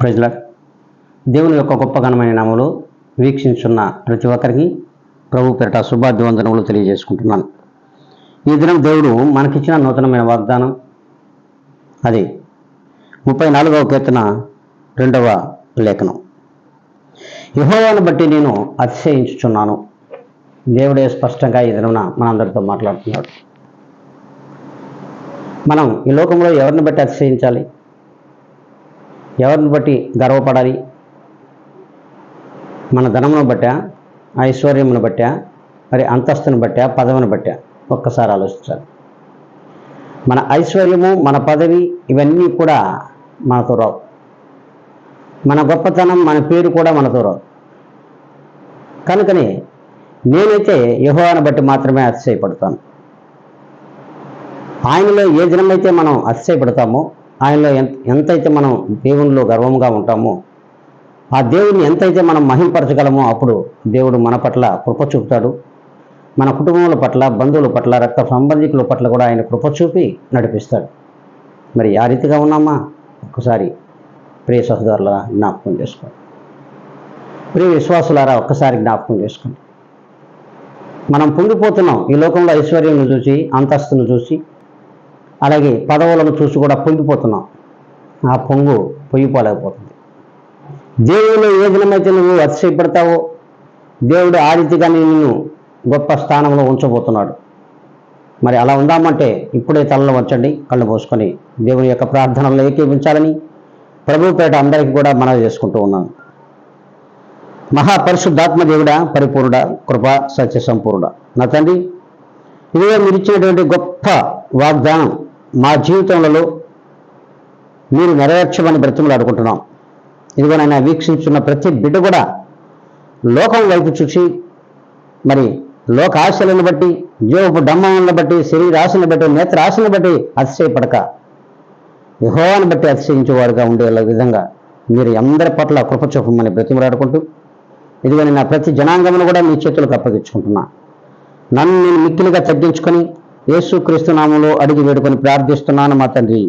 ప్రజల దేవుని యొక్క గొప్ప ఘనమైన నామములో వీక్షించున్న ప్రతి ఒక్కరికి ప్రభు పేరిట శుభాభివందనములు తెలియజేసుకుంటున్నాను. ఈ దినం దేవుడు మనకిచ్చిన నూతనమైన వాగ్దానం అది 34వ కీర్తన 2వ లేఖనం. యెహోవాను బట్టి నేను అతిశయించుచున్నాను. దేవుడే స్పష్టంగా ఈ దినమున మనందరితో మాట్లాడుతున్నాడు. మనం ఈ లోకంలో ఎవరిని బట్టి అతిశయించాలి? ఎవరిని బట్టి గర్వపడాలి? మన ధనమును బట్టా, ఐశ్వర్యమును బట్టా, మరి అంతస్తును బట్టా, పదవిని బట్టా? ఒక్కసారి ఆలోచించాలి. మన ఐశ్వర్యము, మన పదవి ఇవన్నీ కూడా మనతో రావు. మన గొప్పతనం, మన పేరు కూడా మనతో రావు. కనుకనే నేనైతే యెహోవాను బట్టి మాత్రమే అతిశయపడతాను. ఆయనలో ఏ దినమైతే మనం అతిశయపడతామో, ఆయనలో ఎంతైతే మనం దేవునిలో గర్వంగా ఉంటామో, ఆ దేవుడిని ఎంతైతే మనం మహింపరచగలమో అప్పుడు దేవుడు మన పట్ల కృప చూపుతాడు. మన కుటుంబముల పట్ల, బంధువుల పట్ల, రక్త సంబంధికుల పట్ల కూడా ఆయన కృప చూపి నడిపిస్తాడు. మరి ఆ రీతిగా ఉన్నామా? ఒక్కసారి ప్రియ సహోదరులారా జ్ఞాపకం చేసుకోండి. ప్రియ విశ్వాసులారా ఒక్కసారి జ్ఞాపకం చేసుకోండి. మనం పొంగిపోతున్నాం ఈ లోకంలో ఐశ్వర్యం చూసి, అంతస్తును చూసి, అలాగే పదవులను చూసి కూడా పొంగిపోతున్నాం. ఆ పొంగు పొయ్యిపోలేకపోతుంది. దేవుడిలో ఏ దినమైతే నువ్వు అతిశయపడతావో దేవుడు ఆ రీతిగా నిన్ను గొప్ప స్థానంలో ఉంచబోతున్నాడు. మరి అలా ఉందామంటే ఇప్పుడే తలలో వంచండి, కళ్ళు మూసుకొని దేవుని యొక్క ప్రార్థనలో ఏకీభించాలని ప్రభు పేట అందరికీ కూడా మనవి చేసుకుంటూ ఉన్నాను. మహాపరిశుద్ధాత్మ దేవుడా, పరిపూర్ణ కృప సత్య సంపూర్ణ నా తండ్రి, ఇదిగో మీరు ఇచ్చినటువంటి గొప్ప వాగ్దానం మా జీవితంలో మీరు నెరవేర్చమని బ్రతిమలాడుకుంటున్నాం. ఇదిగో నాయన వీక్షించున్న ప్రతి బిడ్డ కూడా లోకం వైపు చూసి, మరి లోక ఆశలను బట్టి, జీవపు డమ్మలను బట్టి, శరీర ఆశను బట్టి, నేత్ర ఆశను బట్టి అతిశయపడక యెహోవాను బట్టి అతిశయించేవారుగా ఉండే విధంగా మీరు అందరి పట్ల కృప చూపమని బ్రతిమలాడుకుంటూ, ఇదిగో నా ప్రతి జనాంగమును కూడా మీ చేతులకు అప్పగించుకుంటున్నా. నన్ను నేను మిక్కిలిగా తగ్గించుకొని యేసుక్రీస్తు నామములో అడిగి వేడుకొని ప్రార్థిస్తున్నాను మా తండ్రి.